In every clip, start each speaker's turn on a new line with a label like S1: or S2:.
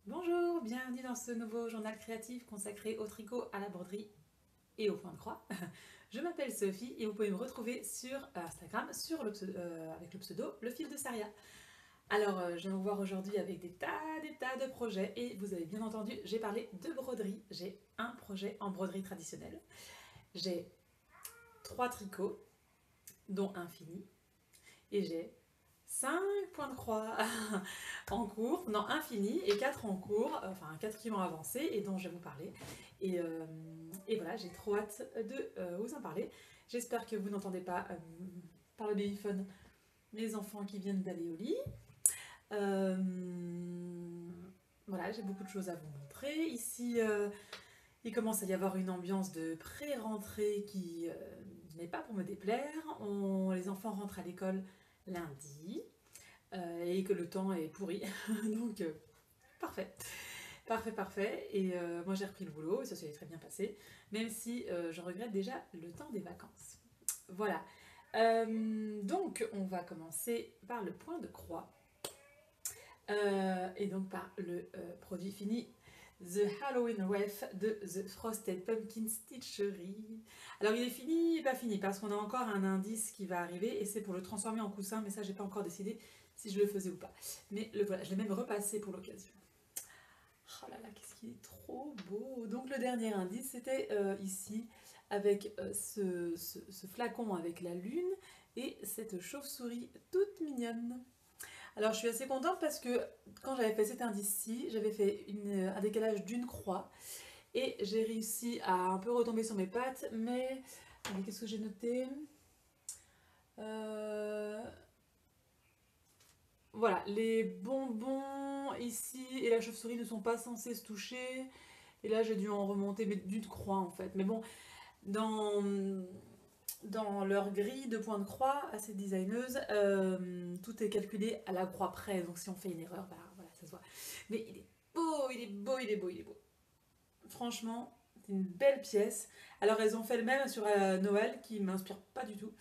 S1: Bonjour, bienvenue dans ce nouveau journal créatif consacré au tricot, à la broderie et au point de croix. Je m'appelle Sophie et vous pouvez me retrouver sur Instagram avec le pseudo Le Fil de Saria. Alors, je viens vous voir aujourd'hui avec des tas de projets et vous avez bien entendu, j'ai parlé de broderie. J'ai un projet en broderie traditionnelle. J'ai 3 tricots, dont un fini, et j'ai 5 points de croix en cours, non, un fini et 4 en cours, enfin 4 qui vont avancer et dont je vais vous parler. Et voilà, j'ai trop hâte de vous en parler. J'espère que vous n'entendez pas par le babyphone mes enfants qui viennent d'aller au lit. Euh, voilà, j'ai beaucoup de choses à vous montrer. Ici, il commence à y avoir une ambiance de pré-rentrée qui n'est pas pour me déplaire. Les enfants rentrent à l'école lundi et que le temps est pourri. Donc, parfait. Parfait. Et moi, j'ai repris le boulot et ça s'est très bien passé, même si je regrette déjà le temps des vacances. Voilà. Donc, on va commencer par le point de croix. Et donc par le produit fini The Halloween Wreath de The Frosted Pumpkin Stitchery. Alors il est fini et pas fini parce qu'on a encore un indice qui va arriver et c'est pour le transformer en coussin, mais ça j'ai pas encore décidé si je le faisais ou pas. Mais le voilà, je l'ai même repassé pour l'occasion. Oh là là, qu'est-ce qu'il est trop beau! Donc le dernier indice c'était ici avec ce flacon avec la lune et cette chauve-souris toute mignonne. Alors je suis assez contente parce que quand j'avais fait cet indice-ci, j'avais fait un décalage d'une croix et j'ai réussi à un peu retomber sur mes pattes, mais qu'est-ce que j'ai noté? Euh, Voilà, les bonbons ici et la chauve-souris ne sont pas censés se toucher. Et là j'ai dû en remonter, mais d'une croix en fait. Mais bon, dans, dans leur grille de points de croix à ces designeuses, tout est calculé à la croix près. Donc si on fait une erreur, bah voilà, ça se voit. Mais il est beau, il est beau, il est beau, il est beau. Franchement, c'est une belle pièce. Alors elles ont fait le même sur Noël qui m'inspire pas du tout.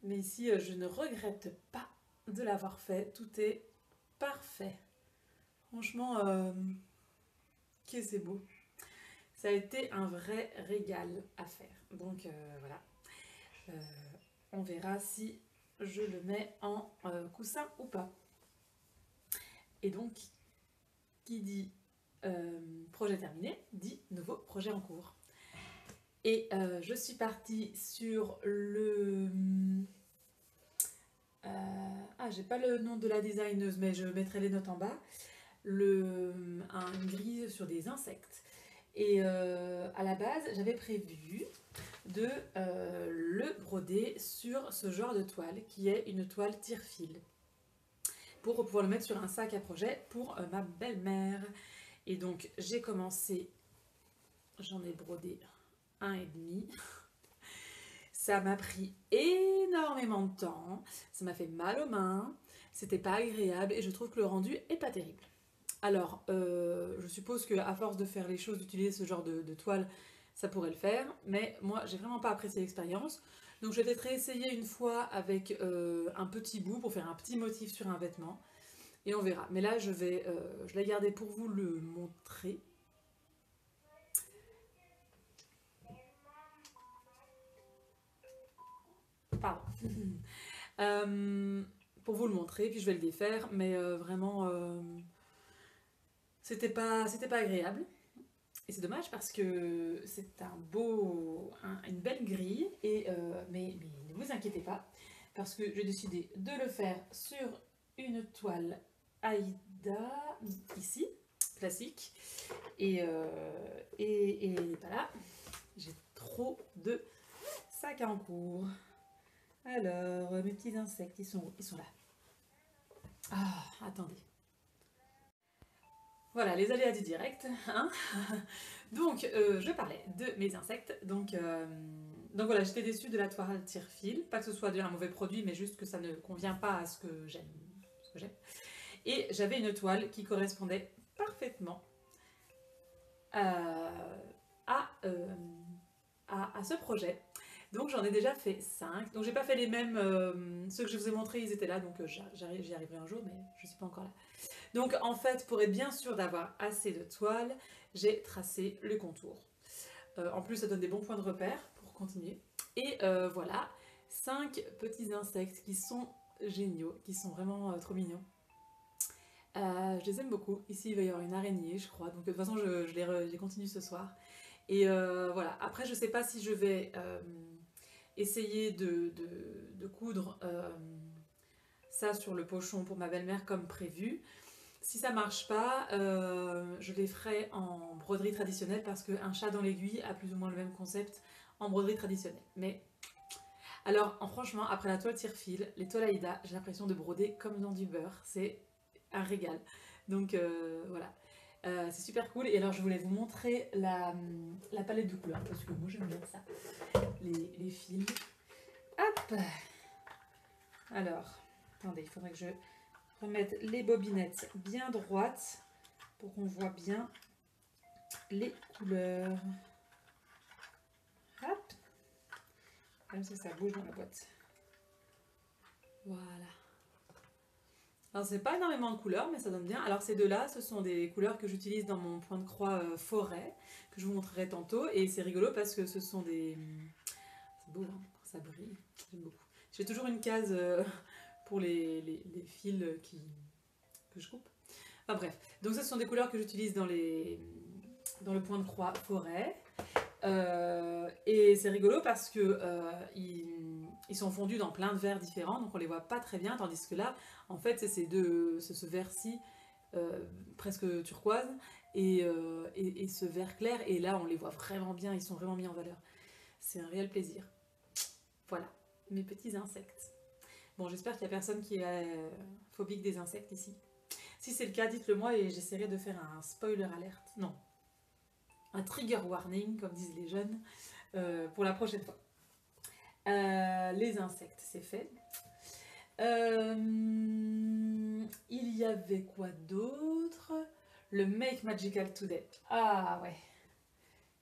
S1: Mais ici, je ne regrette pas de l'avoir fait. Tout est parfait. Franchement, que c'est beau. Ça a été un vrai régal à faire. Donc voilà. Euh, on verra si je le mets en coussin ou pas. Et donc, qui dit projet terminé, dit nouveau projet en cours. Et je suis partie sur le... j'ai pas le nom de la designeuse, mais je mettrai les notes en bas. Une grille sur des insectes. Et à la base, j'avais prévu de le broder sur ce genre de toile, qui est une toile tire-fil, pour pouvoir le mettre sur un sac à projet pour ma belle-mère. Et donc, j'ai commencé, j'en ai brodé un et demi. Ça m'a pris énormément de temps, ça m'a fait mal aux mains, c'était pas agréable et je trouve que le rendu est pas terrible. Alors, je suppose qu'à force de faire les choses, d'utiliser ce genre de toile, ça pourrait le faire, mais moi j'ai vraiment pas apprécié l'expérience. Donc je vais peut-être réessayer une fois avec un petit bout pour faire un petit motif sur un vêtement et on verra. Mais là je l'ai gardé pour vous le montrer. Pardon. Euh, pour vous le montrer, puis je vais le défaire, mais vraiment c'était pas agréable. Et c'est dommage parce que c'est une belle grille, mais ne vous inquiétez pas, parce que j'ai décidé de le faire sur une toile Aïda, ici, classique, et voilà, j'ai trop de sacs en cours. Alors, mes petits insectes, ils sont où? Ils sont là. Ah, attendez. Voilà, les aléas du direct, hein. Donc, je parlais de mes insectes. Donc voilà, j'étais déçue de la toile tire-fil. Pas que ce soit un mauvais produit, mais juste que ça ne convient pas à ce que j'aime. Et j'avais une toile qui correspondait parfaitement à, à, euh, à ce projet. Donc j'en ai déjà fait 5. Donc j'ai pas fait les mêmes. Ceux que je vous ai montrés, ils étaient là. Donc j'y arriverai un jour, mais je suis pas encore là. Donc en fait, pour être bien sûr d'avoir assez de toile, j'ai tracé le contour. En plus, ça donne des bons points de repère pour continuer. Et voilà, 5 petits insectes qui sont géniaux, qui sont vraiment trop mignons. Je les aime beaucoup. Ici, il va y avoir une araignée, je crois. Donc de toute façon, je les continue ce soir. Et voilà, après, je sais pas si je vais essayer de coudre ça sur le pochon pour ma belle-mère comme prévu. Si ça marche pas, je les ferai en broderie traditionnelle parce qu'un chat dans l'aiguille a plus ou moins le même concept en broderie traditionnelle. Mais alors, franchement, après la toile tire-fil, les toiles Aïda, j'ai l'impression de broder comme dans du beurre. C'est un régal. Donc voilà. C'est super cool. Et alors, je voulais vous montrer la palette de couleurs parce que moi j'aime bien ça. Les fils. Hop! Alors, attendez, il faudrait que je remette les bobinettes bien droites pour qu'on voit bien les couleurs. Hop! Comme ça bouge dans la boîte. Voilà. Alors c'est pas énormément de couleurs, mais ça donne bien. Alors ces deux-là, ce sont des couleurs que j'utilise dans mon point de croix forêt, que je vous montrerai tantôt. Et c'est rigolo parce que ce sont des... C'est beau, hein, ça brille. J'aime beaucoup. J'ai toujours une case pour les fils que je coupe. Enfin bref. Donc ça, ce sont des couleurs que j'utilise dans le point de croix forêt. Et c'est rigolo parce que ils sont fondus dans plein de verres différents, donc on les voit pas très bien, tandis que là, en fait, c'est ce vert-ci presque turquoise et ce vert clair, et là, on les voit vraiment bien, ils sont vraiment mis en valeur. C'est un réel plaisir. Voilà, mes petits insectes. Bon, j'espère qu'il n'y a personne qui est phobique des insectes ici. Si c'est le cas, dites-le moi et j'essaierai de faire un spoiler alert. Non, un trigger warning, comme disent les jeunes, pour la prochaine fois. Les insectes, c'est fait. Il y avait quoi d'autre? Le Make Magical Today. Ah ouais.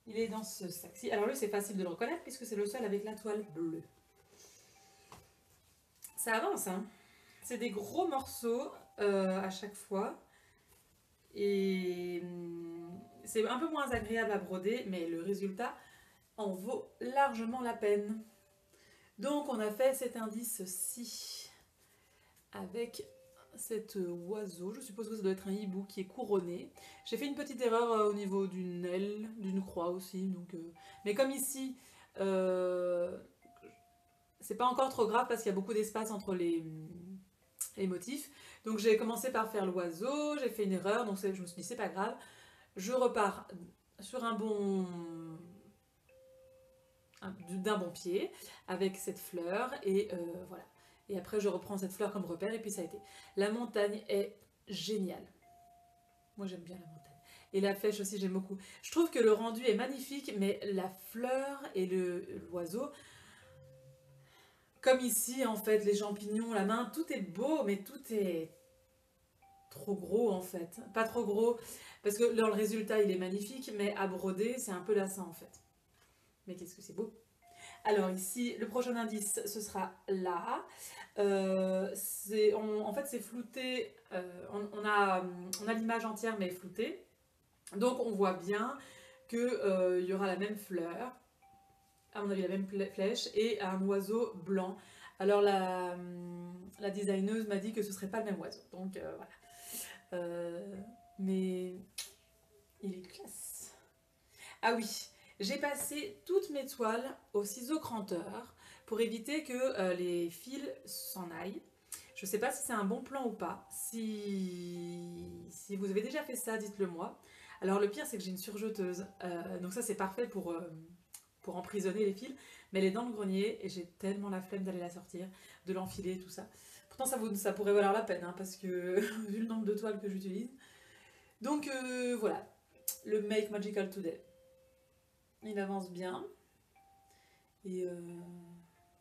S1: Il est dans ce sac-ci. Alors lui, c'est facile de le reconnaître puisque c'est le seul avec la toile bleue. Ça avance, hein. C'est des gros morceaux à chaque fois. Et c'est un peu moins agréable à broder, mais le résultat en vaut largement la peine. Donc on a fait cet indice-ci avec cet oiseau. Je suppose que ça doit être un hibou qui est couronné. J'ai fait une petite erreur au niveau d'une aile, d'une croix aussi. Donc, mais comme ici, c'est pas encore trop grave parce qu'il y a beaucoup d'espace entre les motifs. Donc j'ai commencé par faire l'oiseau, j'ai fait une erreur, donc je me suis dit c'est pas grave. Je repars sur d'un bon pied avec cette fleur et voilà. Et après je reprends cette fleur comme repère et puis ça a été. La montagne est géniale. Moi j'aime bien la montagne. Et la flèche aussi j'aime beaucoup. Je trouve que le rendu est magnifique, mais la fleur et l'oiseau, comme ici en fait, les champignons, la main, tout est beau, mais tout est trop gros en fait. Pas trop gros, parce que le résultat il est magnifique, mais à broder c'est un peu lassant en fait. Mais qu'est-ce que c'est beau! Alors ici, le prochain indice, ce sera là. En fait, c'est flouté. On a l'image entière, mais floutée. Donc, on voit bien qu'il y aura la même fleur, à mon avis, la même flèche, et un oiseau blanc. Alors, la designeuse m'a dit que ce ne serait pas le même oiseau. Donc, voilà. Mais il est classe. Ah oui! J'ai passé toutes mes toiles au ciseau cranteur pour éviter que les fils s'en aillent. Je ne sais pas si c'est un bon plan ou pas. Si vous avez déjà fait ça, dites-le moi. Alors le pire, c'est que j'ai une surjeteuse. Donc ça, c'est parfait pour emprisonner les fils. Mais elle est dans le grenier et j'ai tellement la flemme d'aller la sortir, de l'enfiler, tout ça. Pourtant, ça pourrait valoir la peine, hein, parce que vu le nombre de toiles que j'utilise. Donc voilà, le Make Magical Today. Il avance bien. Et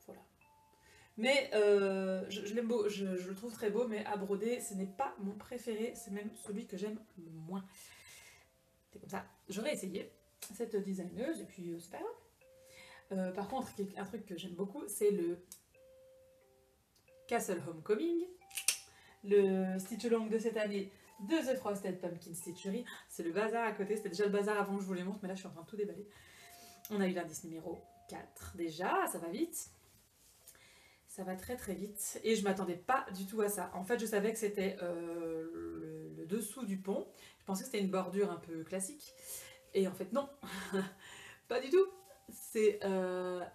S1: voilà. Mais je l'aime beau, je le trouve très beau, mais à broder, ce n'est pas mon préféré, c'est même celui que j'aime le moins. C'est comme ça. J'aurais essayé cette designeuse, et puis c'est pas grave. Par contre, un truc que j'aime beaucoup, c'est le Castle Homecoming. Le Stitch Along de cette année, de The Frosted Pumpkin Stitchery. C'est le bazar à côté, c'était déjà le bazar avant que je vous les montre, mais là je suis en train de tout déballer. On a eu l'indice numéro 4 déjà, ça va vite. Ça va très très vite. Et je m'attendais pas du tout à ça. En fait, je savais que c'était le dessous du pont. Je pensais que c'était une bordure un peu classique. Et en fait, non. Pas du tout. C'est une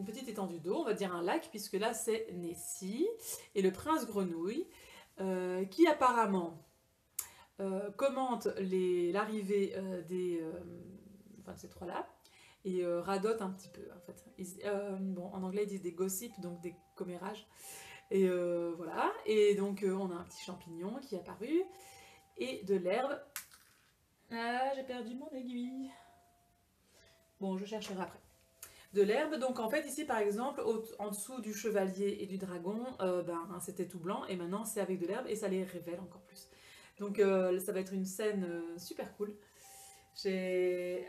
S1: petite étendue d'eau, on va dire un lac, puisque là c'est Nessie et le prince grenouille, qui apparemment commente l'arrivée de ces trois-là, et radote un petit peu en fait. Bon, en anglais ils disent des gossips, donc des commérages. Et voilà, et donc on a un petit champignon qui est apparu, et de l'herbe. Ah, j'ai perdu mon aiguille. Bon, je chercherai après. De l'herbe, donc en fait ici par exemple, en dessous du chevalier et du dragon, c'était tout blanc, et maintenant c'est avec de l'herbe, et ça les révèle encore plus. Donc ça va être une scène super cool.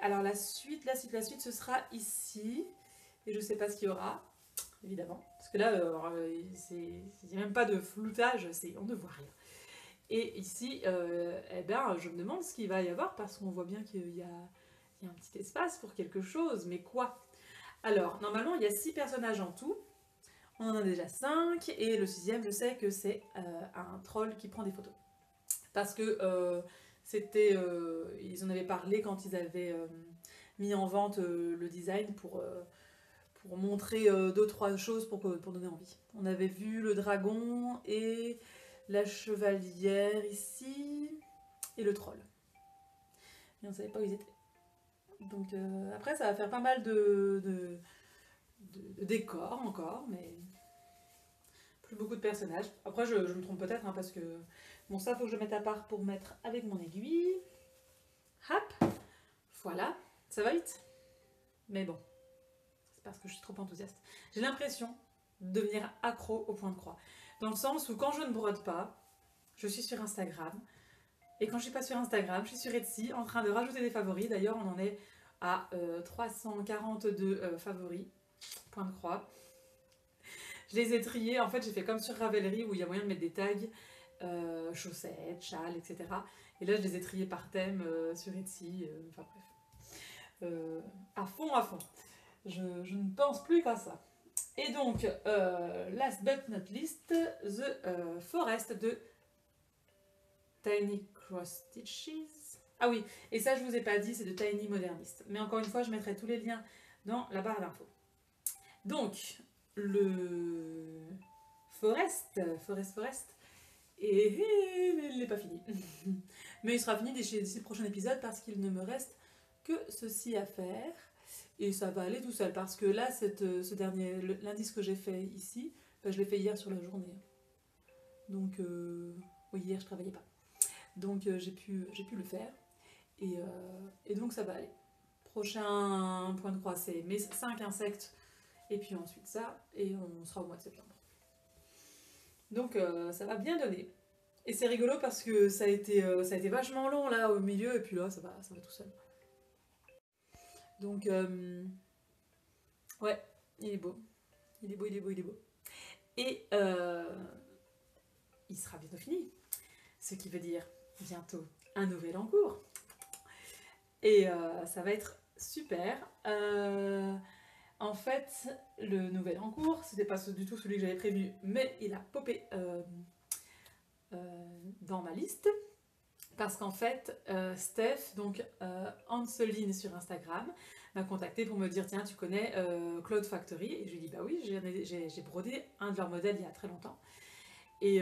S1: Alors la suite, ce sera ici, et je sais pas ce qu'il y aura, évidemment, parce que là, il n'y a même pas de floutage, on ne voit rien. Et ici, je me demande ce qu'il va y avoir, parce qu'on voit bien qu'il y a un petit espace pour quelque chose, mais quoi? Alors, normalement, il y a 6 personnages en tout, on en a déjà 5, et le 6e, je sais que c'est un troll qui prend des photos. Parce que ils en avaient parlé quand ils avaient mis en vente le design pour montrer 2-3 choses pour donner envie. On avait vu le dragon et la chevalière ici, et le troll. Et on ne savait pas où ils étaient. Donc après, ça va faire pas mal de décors encore, mais plus beaucoup de personnages. Après, je me trompe peut-être, parce que bon, ça, faut que je mette à part pour mettre avec mon aiguille. Hop, voilà, ça va vite. Mais bon, c'est parce que je suis trop enthousiaste. J'ai l'impression de devenir accro au point de croix. Dans le sens où quand je ne brode pas, je suis sur Instagram. Et quand je suis pas sur Instagram, je suis sur Etsy en train de rajouter des favoris. D'ailleurs, on en est à 342 favoris, point de croix. Je les ai triés. En fait, j'ai fait comme sur Ravelry où il y a moyen de mettre des tags, chaussettes, châles, etc. Et là, je les ai triés par thème sur Etsy. Enfin bref. À fond, à fond. Je ne pense plus qu'à ça. Et donc, last but not least, The Forest de Tiny Cross Stitches. Ah oui, et ça je vous ai pas dit, c'est de Tiny Modernist. Mais encore une fois, je mettrai tous les liens dans la barre d'infos. Donc, le Forest, et il n'est pas fini. Mais il sera fini d'ici le prochain épisode parce qu'il ne me reste que ceci à faire. Et ça va aller tout seul parce que là, l'indice que j'ai fait ici, je l'ai fait hier sur la journée. Donc, oui, hier je travaillais pas. Donc j'ai pu le faire. Et donc ça va aller. Prochain point de croix, c'est mes 5 insectes. Et puis ensuite ça. Et on sera au mois de septembre. Donc ça va bien donner. Et c'est rigolo parce que ça a été vachement long là au milieu. Et puis là, ça va tout seul. Donc, ouais, il est beau. Il est beau. Et il sera bientôt fini. Ce qui veut dire bientôt un nouvel en cours. Et ça va être super. En fait, le nouvel en cours, c'était pas du tout celui que j'avais prévu, mais il a popé dans ma liste. Parce qu'en fait, Steph, donc Anseline sur Instagram, m'a contacté pour me dire tiens, tu connais Cloud Factory? Et je lui ai dit bah oui, j'ai brodé un de leurs modèles il y a très longtemps. Et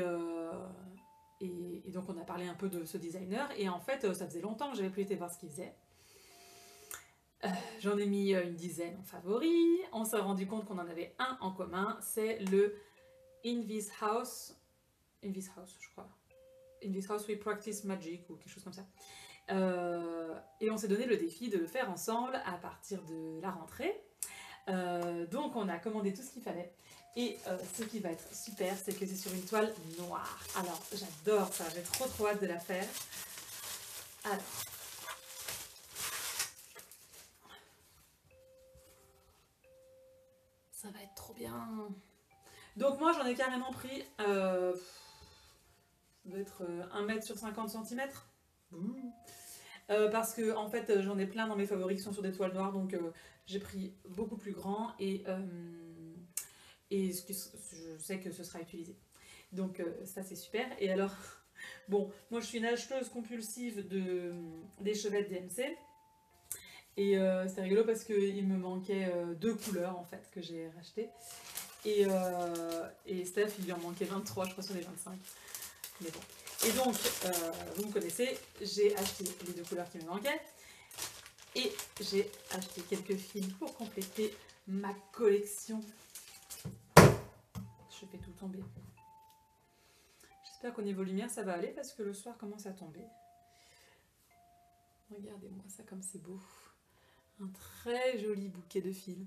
S1: donc on a parlé un peu de ce designer, et en fait ça faisait longtemps que j'avais plus été voir ce qu'il faisait. J'en ai mis une dizaine en favoris, on s'est rendu compte qu'on en avait un en commun, c'est le In This House, je crois. In This House We Practice Magic ou quelque chose comme ça. Et on s'est donné le défi de le faire ensemble à partir de la rentrée. Donc on a commandé tout ce qu'il fallait. Et ce qui va être super, c'est que c'est sur une toile noire. Alors j'adore ça, j'ai trop hâte de la faire. Alors. Ça va être trop bien. Donc moi j'en ai carrément pris Ça doit être 1 mètre sur 50 centimètres. Parce que en fait j'en ai plein dans mes favoris qui sont sur des toiles noires, donc j'ai pris beaucoup plus grand et je sais que ce sera utilisé. Donc ça c'est super. Et alors, bon, moi je suis une acheteuse compulsive d'échevettes DMC. Et c'était rigolo parce qu'il me manquait 2 couleurs en fait que j'ai racheté. Et Steph, il lui en manquait 23, je crois, sur les 25. Mais bon. Et donc, vous me connaissez, j'ai acheté les 2 couleurs qui me manquaient. Et j'ai acheté quelques fils pour compléter ma collection. Je fais tout tomber. J'espère qu'au niveau lumière, ça va aller parce que le soir commence à tomber. Regardez-moi ça comme c'est beau. Un très joli bouquet de fils.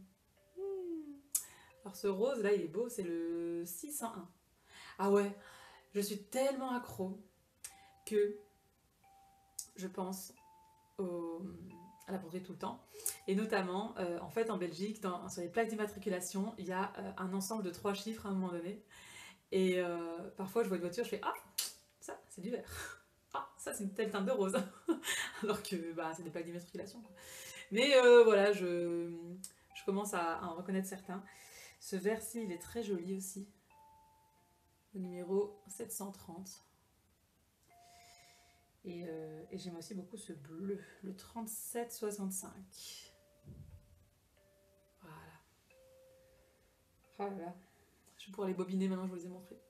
S1: Alors ce rose là, il est beau, c'est le 601. Ah ouais, je suis tellement accro que je pense à la broderie tout le temps. Et notamment, en fait, en Belgique, sur les plaques d'immatriculation, il y a un ensemble de 3 chiffres à un moment donné. Et parfois, je vois une voiture, je fais « Ah, ça, c'est du vert. Ah, ça, c'est une telle teinte de rose. » Alors que bah, c'est des plaques d'immatriculation. Mais voilà, je commence à en reconnaître certains. Ce vert-ci, il est très joli aussi. Le numéro 730. Et j'aime aussi beaucoup ce bleu, le 3765. Voilà. Oh là là. Je vais pouvoir les bobiner maintenant, je vous les ai montrés.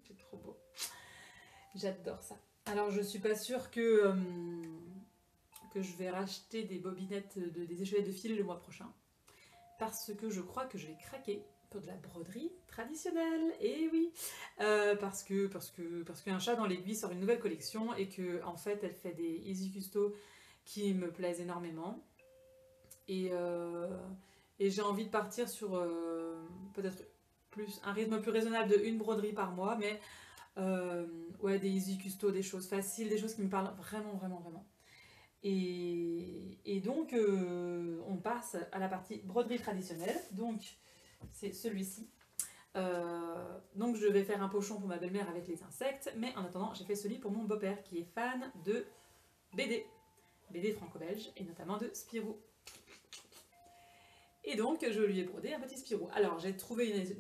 S1: C'est trop beau. J'adore ça. Alors, je suis pas sûre que je vais racheter des bobinettes, des échelettes de fil le mois prochain. Parce que je crois que je vais craquer pour de la broderie traditionnelle. Et oui, parce qu'un chat dans l'aiguille sort une nouvelle collection et que en fait elle fait des Easy Custo qui me plaisent énormément. Et j'ai envie de partir sur peut-être un rythme plus raisonnable de 1 broderie par mois, mais ouais, des Easy Custo, des choses faciles, des choses qui me parlent vraiment, vraiment, vraiment. Et donc, on passe à la partie broderie traditionnelle. Donc, c'est celui-ci. Donc, je vais faire un pochon pour ma belle-mère avec les insectes. Mais en attendant, j'ai fait celui pour mon beau-père qui est fan de BD franco-belge et notamment de Spirou. Et donc, je lui ai brodé un petit Spirou. Alors, j'ai trouvé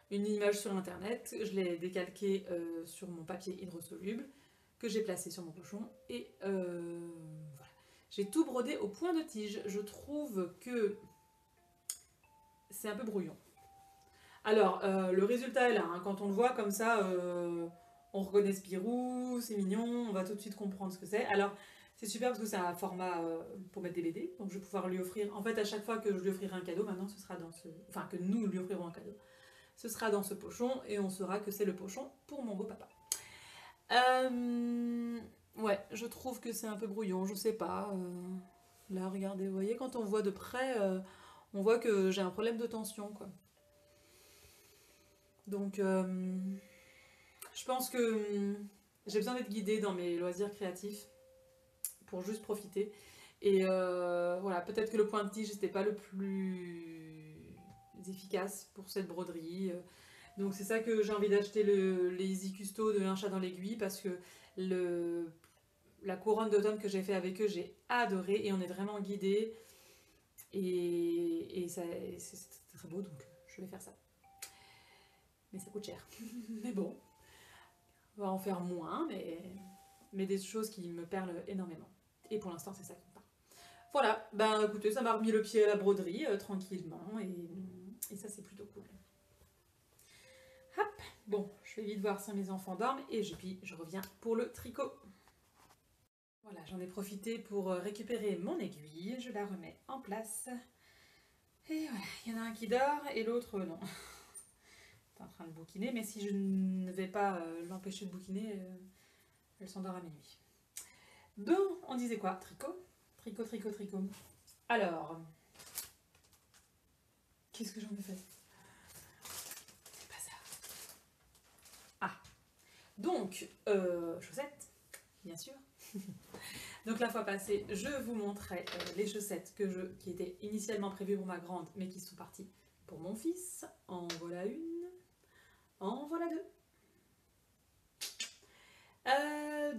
S1: une image sur internet. Je l'ai décalqué sur mon papier hydrosoluble que j'ai placé sur mon pochon et voilà. J'ai tout brodé au point de tige. Je trouve que c'est un peu brouillon. Alors, le résultat est là, hein. Quand on le voit comme ça, on reconnaît Spirou, c'est mignon, on va tout de suite comprendre ce que c'est. Alors, c'est super parce que c'est un format pour mettre des BD, donc je vais pouvoir lui offrir, en fait à chaque fois que je lui offrirai un cadeau, maintenant ce sera dans ce... Enfin, que nous lui offrirons un cadeau. Ce sera dans ce pochon et on saura que c'est le pochon pour mon beau papa. Ouais, je trouve que c'est un peu brouillon, je sais pas. Là, regardez, vous voyez, quand on voit de près, on voit que j'ai un problème de tension, quoi. Donc, je pense que j'ai besoin d'être guidée dans mes loisirs créatifs pour juste profiter. Et voilà, peut-être que le point de tige, c'était pas le plus efficace pour cette broderie. Donc c'est ça que j'ai envie d'acheter les Easy Custo de Un chat dans l'aiguille parce que la couronne d'automne que j'ai fait avec eux, j'ai adoré et on est vraiment guidés. Et c'est très beau, donc je vais faire ça. Mais ça coûte cher. Mais bon, on va en faire moins, mais des choses qui me parlent énormément. Et pour l'instant, c'est ça qui me parle. Voilà, ben écoutez, ça m'a remis le pied à la broderie tranquillement et ça c'est plutôt cool. Hop, bon, je vais vite voir si mes enfants dorment et puis je reviens pour le tricot. Voilà, j'en ai profité pour récupérer mon aiguille, je la remets en place. Et voilà, il y en a un qui dort et l'autre non. Elle est en train de bouquiner, mais si je ne vais pas l'empêcher de bouquiner, elle s'endort à minuit. Bon, on disait quoi? Tricot? Tricot, tricot, tricot. Alors, qu'est-ce que j'en ai fait? C'est pas ça. Ah, donc, chaussettes, bien sûr. Donc la fois passée, je vous montrais les chaussettes qui étaient initialement prévues pour ma grande, mais qui sont parties pour mon fils. En voilà une, en voilà deux.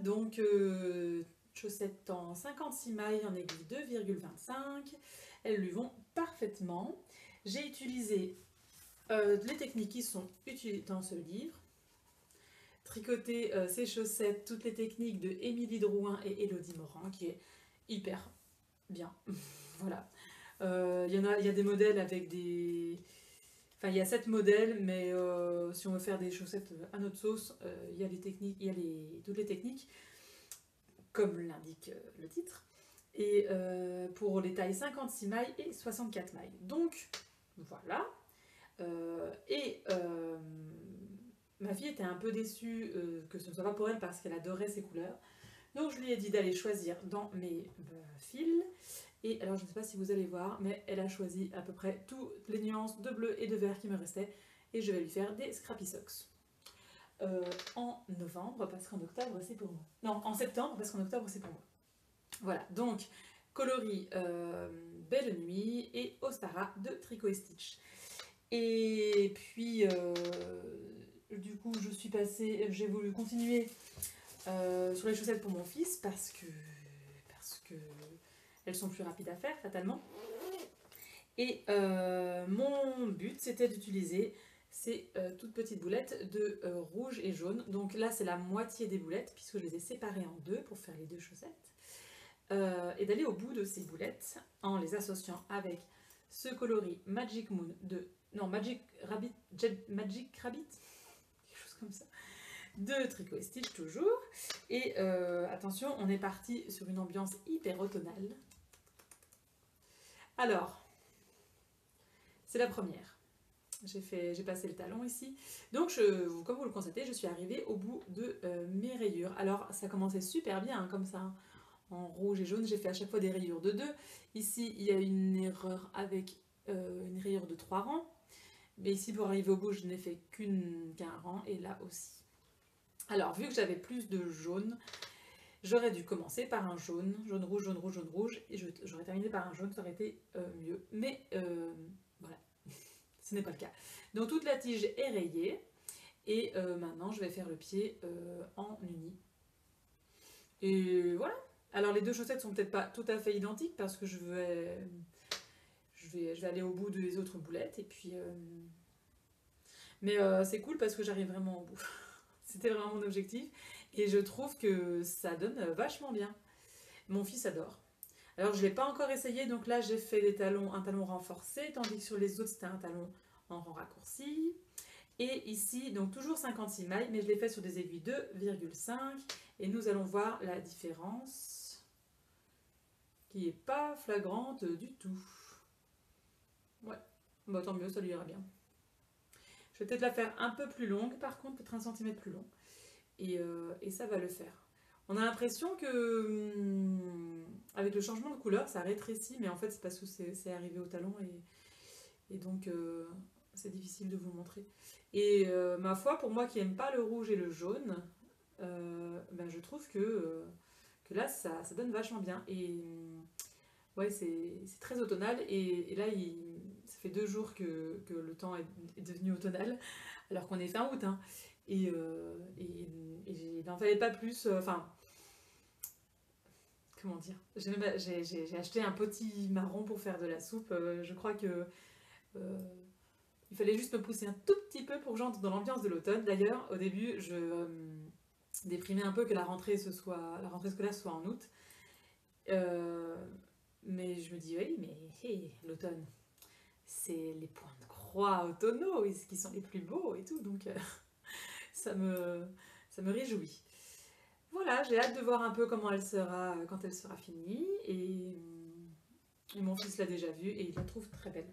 S1: donc chaussettes en 56 mailles en aiguille 2,25. Elles lui vont parfaitement. J'ai utilisé les techniques qui sont utilisées dans ce livre. Tricoter ces chaussettes, toutes les techniques de Émilie Drouin et Elodie Morin, qui est hyper bien. Voilà. Il y a des modèles avec des... Enfin, il y a 7 modèles, mais si on veut faire des chaussettes à notre sauce, il y a les techniques, toutes les techniques, comme l'indique le titre. Et pour les tailles 56 mailles et 64 mailles. Donc, voilà. Ma fille était un peu déçue que ce ne soit pas pour elle parce qu'elle adorait ces couleurs. Donc, je lui ai dit d'aller choisir dans mes fils. Et alors, je ne sais pas si vous allez voir, mais elle a choisi à peu près toutes les nuances de bleu et de vert qui me restaient. Et je vais lui faire des Scrappy Socks. En novembre, parce qu'en octobre, c'est pour moi. Non, en septembre, parce qu'en octobre, c'est pour moi. Voilà, donc, coloris Belle Nuit et Ostara de Tricot et Stitch. Et puis, du coup, j'ai voulu continuer sur les chaussettes pour mon fils parce que elles sont plus rapides à faire, fatalement. Et mon but, c'était d'utiliser ces toutes petites boulettes de rouge et jaune. Donc là, c'est la moitié des boulettes, puisque je les ai séparées en deux pour faire les deux chaussettes. Et d'aller au bout de ces boulettes en les associant avec ce coloris Magic Moon Magic Rabbit, quelque chose comme ça, de Tricot et Stitch toujours. Et attention, on est parti sur une ambiance hyper automnale. Alors, c'est la première. J'ai passé le talon ici. Donc, comme vous le constatez, je suis arrivée au bout de mes rayures. Alors, ça commençait super bien, hein, comme ça, hein, en rouge et jaune. J'ai fait à chaque fois des rayures de 2. Ici, il y a une erreur avec une rayure de 3 rangs. Mais ici, pour arriver au bout, je n'ai fait qu'un rang, et là aussi. Alors, vu que j'avais plus de jaune, j'aurais dû commencer par un jaune, jaune, rouge, jaune, rouge, jaune, rouge, et j'aurais terminé par un jaune, ça aurait été mieux. Mais voilà, ce n'est pas le cas. Donc toute la tige est rayée, et maintenant je vais faire le pied en uni. Et voilà. Alors les deux chaussettes sont peut-être pas tout à fait identiques, parce que je vais aller au bout des autres boulettes, et puis... Mais c'est cool parce que j'arrive vraiment au bout. C'était vraiment mon objectif. Et je trouve que ça donne vachement bien. Mon fils adore. Alors je ne l'ai pas encore essayé, donc là j'ai fait un talon renforcé, tandis que sur les autres c'était un talon en rang raccourci. Et ici, donc toujours 56 mailles, mais je l'ai fait sur des aiguilles 2,5. Et nous allons voir la différence qui n'est pas flagrante du tout. Ouais, bah, tant mieux, ça lui ira bien. Je vais peut-être la faire un peu plus longue, par contre, peut-être 1 cm plus long. Et ça va le faire. On a l'impression que, avec le changement de couleur, ça rétrécit, mais en fait, c'est parce que c'est arrivé au talon, et donc c'est difficile de vous montrer. Et ma foi, pour moi qui n'aime pas le rouge et le jaune, ben, je trouve que là, ça donne vachement bien. Et ouais, c'est très automnal, et là, ça fait 2 jours que le temps est devenu automnal, alors qu'on est fin août, hein. Et il n'en fallait pas plus, enfin, comment dire, j'ai acheté un petit marron pour faire de la soupe, je crois que il fallait juste me pousser un tout petit peu pour que j'entre dans l'ambiance de l'automne. D'ailleurs, au début, je déprimais un peu que la rentrée scolaire soit en août, mais je me dis, oui, mais hey, l'automne, c'est les points de croix automnaux qui sont les plus beaux et tout, donc... Ça me réjouit. Voilà, j'ai hâte de voir un peu comment elle sera quand elle sera finie. Et mon fils l'a déjà vue et il la trouve très belle.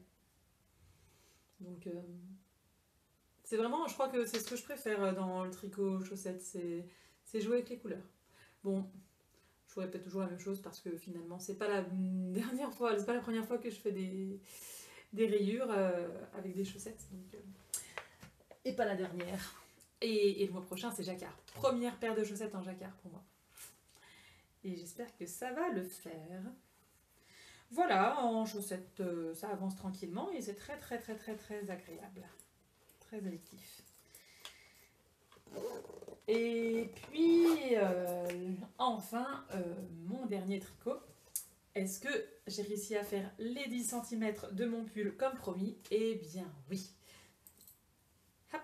S1: Donc, c'est vraiment, je crois que c'est ce que je préfère dans le tricot chaussette, c'est jouer avec les couleurs. Bon, je répète toujours la même chose parce que finalement, c'est pas la dernière fois, c'est pas la première fois que je fais des rayures avec des chaussettes. Donc, et pas la dernière. Et le mois prochain, c'est jacquard. Première paire de chaussettes en jacquard pour moi. Et j'espère que ça va le faire. Voilà, en chaussettes, ça avance tranquillement et c'est très très très très très agréable. Très addictif. Et puis enfin, mon dernier tricot. Est-ce que j'ai réussi à faire les 10 cm de mon pull comme promis? Eh bien oui. Hop.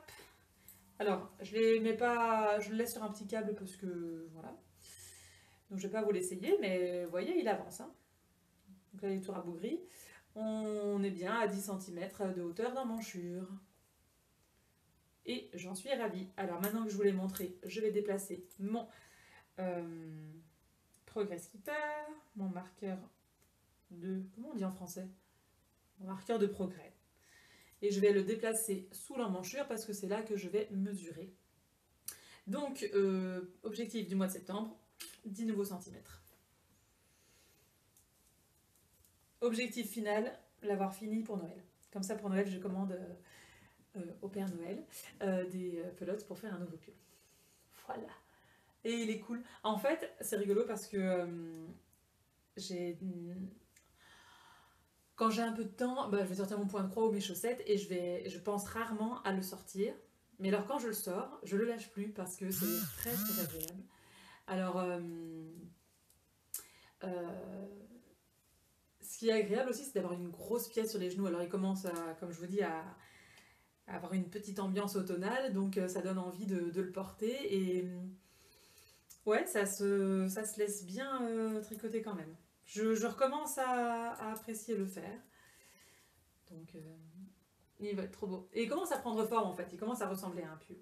S1: Alors, je les mets pas, je le laisse sur un petit câble parce que voilà. Donc je vais pas vous l'essayer, mais vous voyez, il avance. Hein. Donc là, il est tout rabougri. On est bien à 10 cm de hauteur d'emmanchure. Et j'en suis ravie. Alors maintenant que je vous l'ai montré, je vais déplacer mon Progress Keeper, mon marqueur de... Comment on dit en français? Mon marqueur de progrès. Et je vais le déplacer sous l'emmanchure parce que c'est là que je vais mesurer. Donc, objectif du mois de septembre, 10 nouveaux centimètres. Objectif final, l'avoir fini pour Noël. Comme ça, pour Noël, je commande au Père Noël des pelotes pour faire un nouveau pull. Voilà. Et il est cool. En fait, c'est rigolo parce que quand j'ai un peu de temps, bah, je vais sortir mon point de croix ou mes chaussettes et je pense rarement à le sortir. Mais alors quand je le sors, je le lâche plus parce que c'est très très agréable. Alors, ce qui est agréable aussi, c'est d'avoir une grosse pièce sur les genoux. Alors il commence, comme je vous dis, à avoir une petite ambiance automnale, donc ça donne envie de le porter. Et ouais, ça se laisse bien tricoter quand même. Je recommence à apprécier le faire. Donc, il va être trop beau. Et il commence à prendre forme en fait, il commence à ressembler à un pull.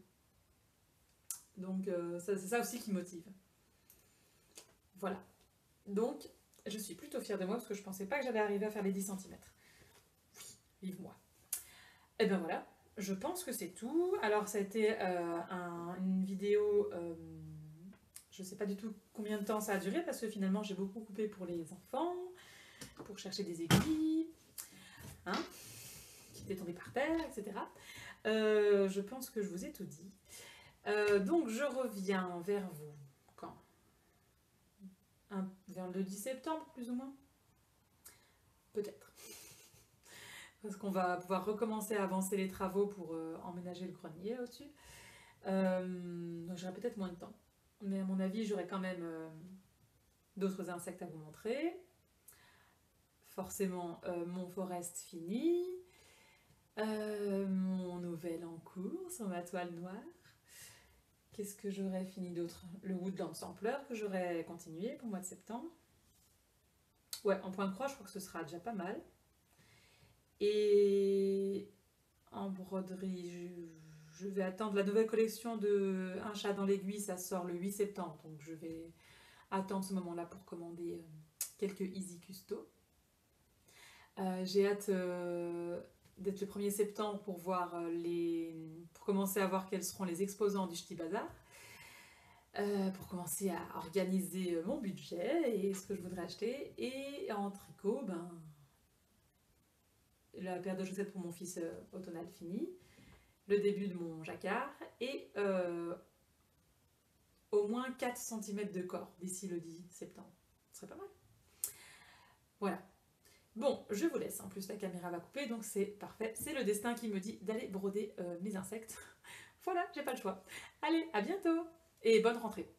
S1: Donc, c'est ça aussi qui motive. Voilà. Donc, je suis plutôt fière de moi parce que je pensais pas que j'allais arriver à faire les 10 cm. Oui, vive moi. Et ben voilà, je pense que c'est tout. Alors, ça a été une vidéo... je sais pas du tout combien de temps ça a duré parce que finalement j'ai beaucoup coupé pour les enfants, pour chercher des aiguilles, hein, qui étaient tombées par terre, etc. Je pense que je vous ai tout dit. Donc je reviens vers vous quand vers le 10 septembre plus ou moins. Peut-être. Parce qu'on va pouvoir recommencer à avancer les travaux pour emménager le grenier au-dessus. Donc j'aurai peut-être moins de temps. Mais à mon avis, j'aurai quand même d'autres insectes à vous montrer. Forcément, mon forest fini. Mon nouvel en cours sur ma toile noire. Qu'est-ce que j'aurais fini d'autre? Le Woodland Sampler que j'aurais continué pour le mois de septembre. Ouais, en point de croix, je crois que ce sera déjà pas mal. Et en broderie, je vais attendre la nouvelle collection de Un chat dans l'aiguille, ça sort le 8 septembre, donc je vais attendre ce moment-là pour commander quelques Easy Custo. J'ai hâte d'être le 1er septembre pour voir pour commencer à voir quels seront les exposants du Ch'ti Bazar, pour commencer à organiser mon budget et ce que je voudrais acheter. Et en tricot, ben, la paire de chaussettes pour mon fils automnal fini, le début de mon jacquard et au moins 4 cm de corps d'ici le 10 septembre. Ce serait pas mal. Voilà. Bon, je vous laisse. En plus, la caméra va couper, donc c'est parfait. C'est le destin qui me dit d'aller broder mes insectes. Voilà, j'ai pas le choix. Allez, à bientôt et bonne rentrée.